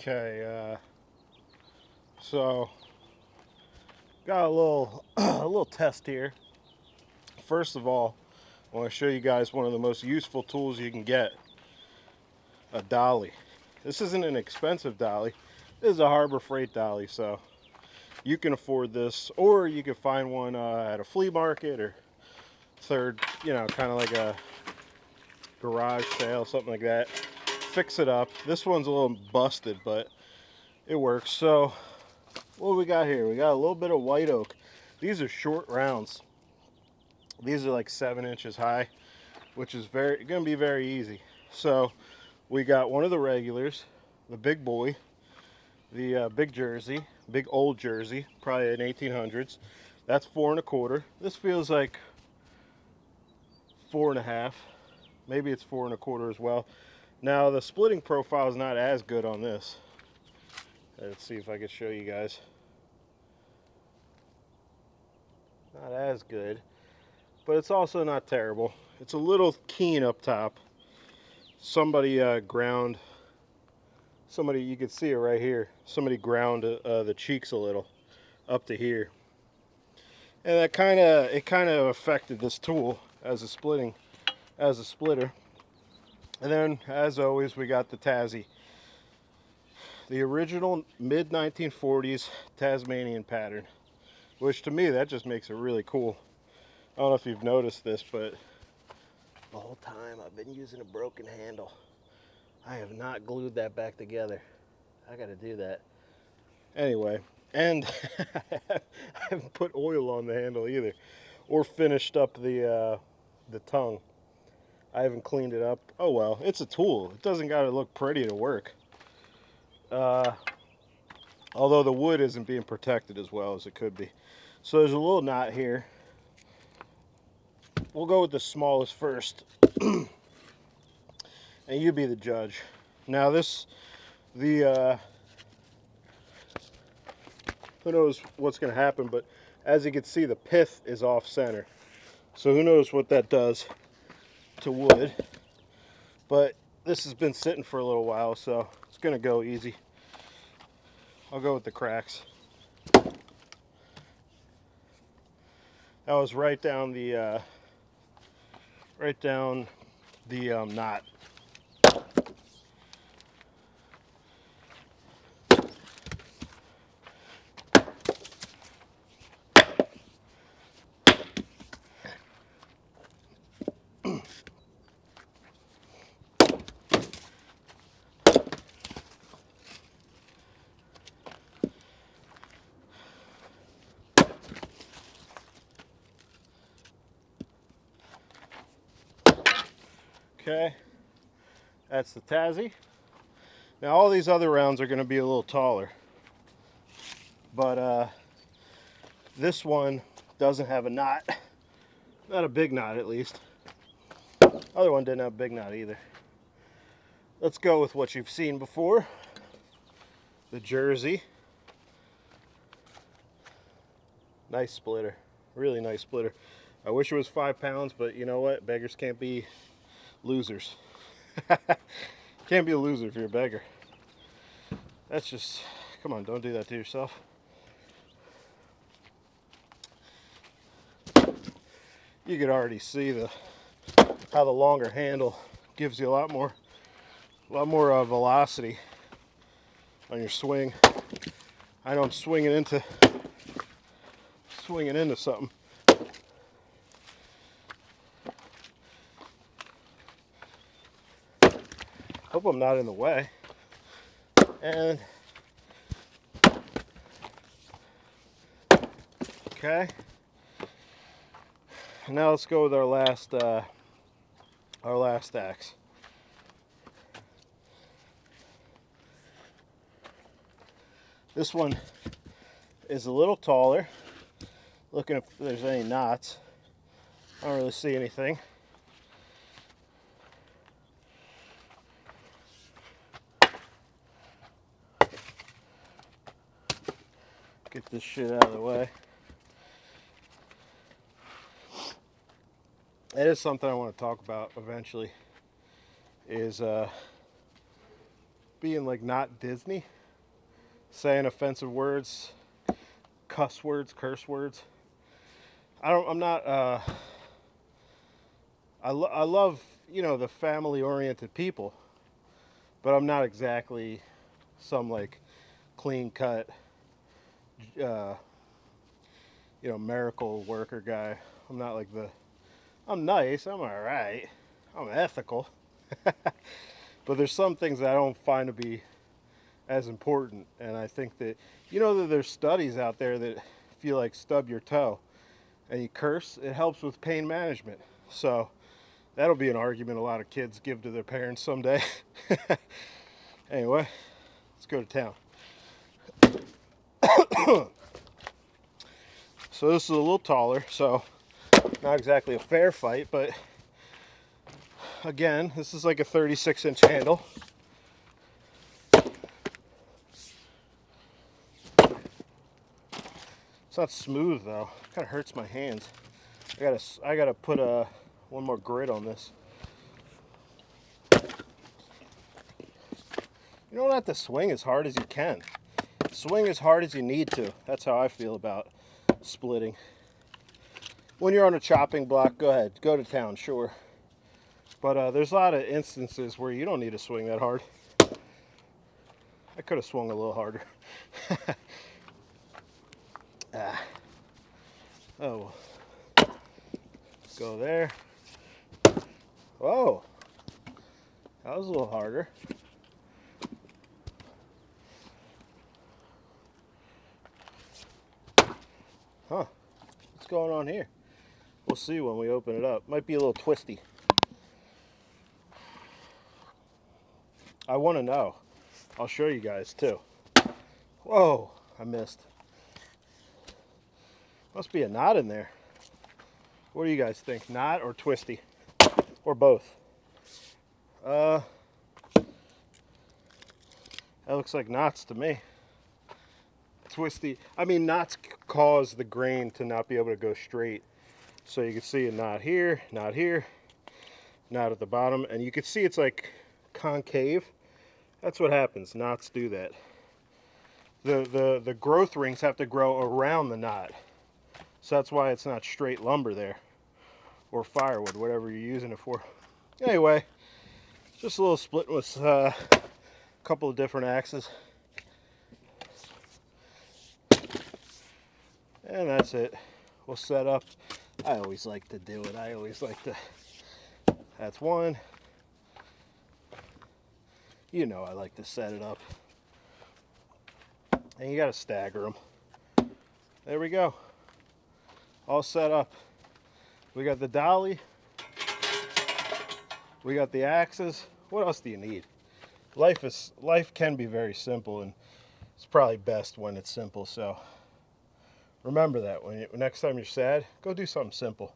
Okay, so got a little a little test here. First of all, I want to show you guys one of the most useful tools you can get, a dolly. This isn't an expensive dolly. This is a Harbor Freight dolly, so you can afford this, or you can find one at a flea market or third, kind of like a garage sale, something like that. Fix it up. This one's a little busted, but it works. So what do we got here? We got a little bit of white oak. These are short rounds. These are like 7 inches high, which is going to be very easy. So we got one of the regulars, the big boy, the big Jersey, big old Jersey, probably in 1800s. That's 4 1/4. This feels like 4 1/2. Maybe it's 4 1/4 as well. Now the splitting profile is not as good on this. Let's see if I can show you guys. Not as good, but it's also not terrible. It's a little keen up top. Somebody somebody, you can see it right here. Somebody ground the cheeks a little up to here. And that kind of affected this tool as a splitter. And then, as always, we got the Tassie. The original mid 1940s Tasmanian pattern, which to me, that just makes it really cool. I don't know if you've noticed this, but the whole time I've been using a broken handle. I have not glued that back together. I gotta do that. Anyway, and I haven't put oil on the handle either, or finished up the tongue. I haven't cleaned it up. Oh well, it's a tool. It doesn't gotta look pretty to work. Uh, Although the wood isn't being protected as well as it could be. So there's a little knot here. We'll go with the smallest first, and you be the judge. Now the who knows what's going to happen, but as you can see, the pith is off center. So who knows what that does to wood. But this has been sitting for a little while, so it's going to go easy. I'll go with the cracks. That was right down the knot. Okay, that's the Tassie. Now all these other rounds are going to be a little taller, but this one doesn't have a knot, not a big knot at least. Other one didn't have a big knot either. Let's go with what you've seen before, the Jersey. Nice splitter, really nice splitter. I wish it was 5 pounds, but you know what? Beggars can't be losers. Can't be a loser if you're a beggar. That's just, come on, don't do that to yourself. You could already see how the longer handle gives you a lot more velocity on your swing. I know I'm swinging into something. Hope I'm not in the way. And okay. Now let's go with our last axe. This one is a little taller. Looking if there's any knots. I don't really see anything. Get this shit out of the way. It is something I want to talk about eventually. Is being like not Disney, saying offensive words, cuss words, curse words. I'm not, I love, the family-oriented people, but I'm not exactly some like clean-cut, uh, miracle worker guy. I'm not like I'm nice, I'm alright, I'm ethical. But there's some things that I don't find to be as important, and I think that, that there's studies out there that if you like stub your toe and you curse, it helps with pain management. So that'll be an argument a lot of kids give to their parents someday. Anyway, let's go to town. So this is a little taller, so not exactly a fair fight, but again, this is like a 36-inch handle. It's not smooth though. It kind of hurts my hands. I gotta put one more grit on this. You don't have to swing as hard as you can. Swing as hard as you need to. That's how I feel about splitting. When you're on a chopping block, go ahead, go to town, sure. But there's a lot of instances where you don't need to swing that hard. I could have swung a little harder. Oh, go there. Whoa, that was a little harder. Huh, what's going on here? We'll see when we open it up. Might be a little twisty. I want to know. I'll show you guys too. Whoa, I missed. Must be a knot in there. What do you guys think? Knot or twisty? Or both? That looks like knots to me. Twisty. I mean, knots cause the grain to not be able to go straight. So you can see a knot here, knot here, knot at the bottom, and you can see it's like concave. That's what happens. Knots do that. The growth rings have to grow around the knot. So that's why it's not straight lumber there. Or firewood, whatever you're using it for. Anyway, just a little split with a couple of different axes. And that's it. We'll set up. I always like to do it. That's one. I like to set it up. And you got to stagger them. There we go. All set up. We got the dolly. We got the axes. What else do you need? Life can be very simple, and it's probably best when it's simple. So remember that next time you're sad, go do something simple.